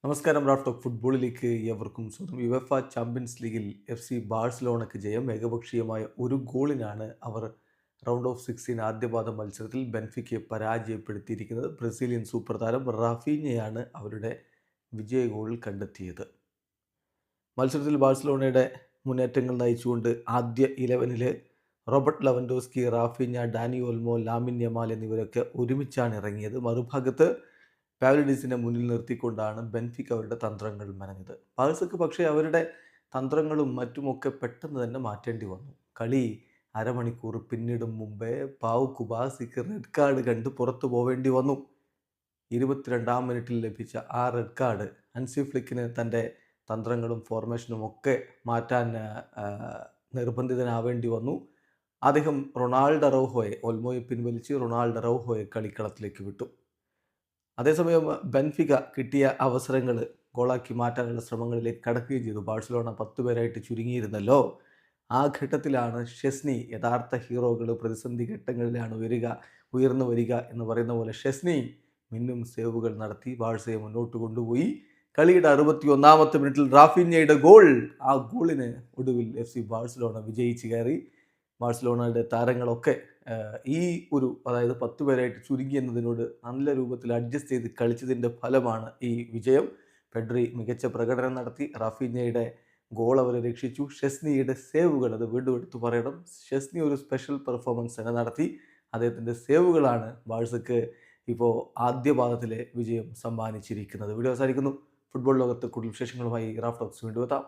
നമസ്കാരം. Raf talk ഫുട്ബോളിലേക്ക് ഏവർക്കും സ്വാഗതം. യുവേഫ ചാമ്പ്യൻസ് ലീഗിൽ FC ബാഴ്സലോണയ്ക്ക് ജയം. ഏകപക്ഷീയമായ ഒരു ഗോളിനാണ് അവർ റൗണ്ട് ഓഫ് 16 ആദ്യപാദ മത്സരത്തിൽ ബെൻഫിക്കയെ പരാജയപ്പെടുത്തിയിരിക്കുന്നത്. ബ്രസീലിയൻ സൂപ്പർ താരം റാഫീഞ്ഞയാണ് അവരുടെ വിജയ ഗോൾ കണ്ടെത്തിയത്. മത്സരത്തിൽ ബാഴ്സലോണയുടെ മുന്നേറ്റങ്ങൾ നയിച്ചുകൊണ്ട് ആദ്യ 11-ൽ Robert Lewandowski, Raphinha, Dani Olmo, Lamine Yamal എന്നിവരൊക്കെ ഒരുമിച്ചാണ് ഇറങ്ങിയത്. മറുഭാഗത്ത് പാവലിഡീസിനെ മുന്നിൽ നിർത്തിക്കൊണ്ടാണ് ബെൻഫിക്ക അവരുടെ തന്ത്രങ്ങൾ മെനഞ്ഞത്. ബാഴ്സക്ക് പക്ഷേ അവരുടെ തന്ത്രങ്ങളും മറ്റുമൊക്കെ പെട്ടെന്ന് തന്നെ മാറ്റേണ്ടി വന്നു. കളി അരമണിക്കൂർ പിന്നിടും മുമ്പേ പാവു കുബാസിക്ക് റെഡ് കാർഡ് കണ്ട് പുറത്തു പോവേണ്ടി വന്നു. 22-ാം മിനിറ്റിൽ ലഭിച്ച ആ റെഡ് കാർഡ് ഹൻസി ഫ്ലിക്കിന് തൻ്റെ തന്ത്രങ്ങളും ഫോർമേഷനും ഒക്കെ മാറ്റാൻ നിർബന്ധിതനാവേണ്ടി വന്നു. അദ്ദേഹം റൊണാൾഡോ അറൗഹോയെ, ഓൽമോയെ പിൻവലിച്ച് റൊണാൾഡോ അറൗഹോയെ കളിക്കളത്തിലേക്ക് വിട്ടു. അതേസമയം ബെൻഫിക കിട്ടിയ അവസരങ്ങൾ ഗോളാക്കി മാറ്റാനുള്ള ശ്രമങ്ങളിലേക്ക് കടക്കുകയും ചെയ്തു. ബാഴ്സലോണ 10 പേരായിട്ട് ചുരുങ്ങിയിരുന്നല്ലോ. ആ ഘട്ടത്തിലാണ് ഷെസ്നി, യഥാർത്ഥ ഹീറോകൾ പ്രതിസന്ധി ഘട്ടങ്ങളിലാണ് ഉയർന്നു വരിക എന്ന് പറയുന്ന പോലെ ഷെസ്നി മിന്നും സേവുകൾ നടത്തി ബാഴ്സയെ മുന്നോട്ട് കൊണ്ടുപോയി. കളിയുടെ 61-ാമത്തെ മിനിറ്റിൽ റാഫീഞ്ഞയുടെ ഗോൾ. ആ ഗോളിന് ഒടുവിൽ FC ബാഴ്സലോണ വിജയിച്ച് കയറി. ബാഴ്സലോണയുടെ താരങ്ങളൊക്കെ ഈ അതായത് 10 പേരായിട്ട് ചുരുങ്ങി എന്നതിനോട് നല്ല രൂപത്തിൽ അഡ്ജസ്റ്റ് ചെയ്ത് കളിച്ചതിൻ്റെ ഫലമാണ് ഈ വിജയം. പെഡ്രി മികച്ച പ്രകടനം നടത്തി. റാഫീഞ്ഞയുടെ ഗോൾ അവരെ രക്ഷിച്ചു. ഷെസ്നിയുടെ സേവുകൾ, അത് വീണ്ടും എടുത്തു പറയണം, ഷെസ്നി ഒരു സ്പെഷ്യൽ പെർഫോമൻസ് തന്നെ നടത്തി. അദ്ദേഹത്തിൻ്റെ സേവുകളാണ് ബാഴ്സക്ക് ഇപ്പോൾ ആദ്യ പാദത്തിലെ വിജയം സമ്മാനിച്ചിരിക്കുന്നത്. വീഡിയോ അവസാനിക്കുന്നു. ഫുട്ബോൾ ലോകത്ത് കൂടുതൽ വിശേഷങ്ങളുമായി റാഫ് ടോക്സ് വീണ്ടും എത്താം.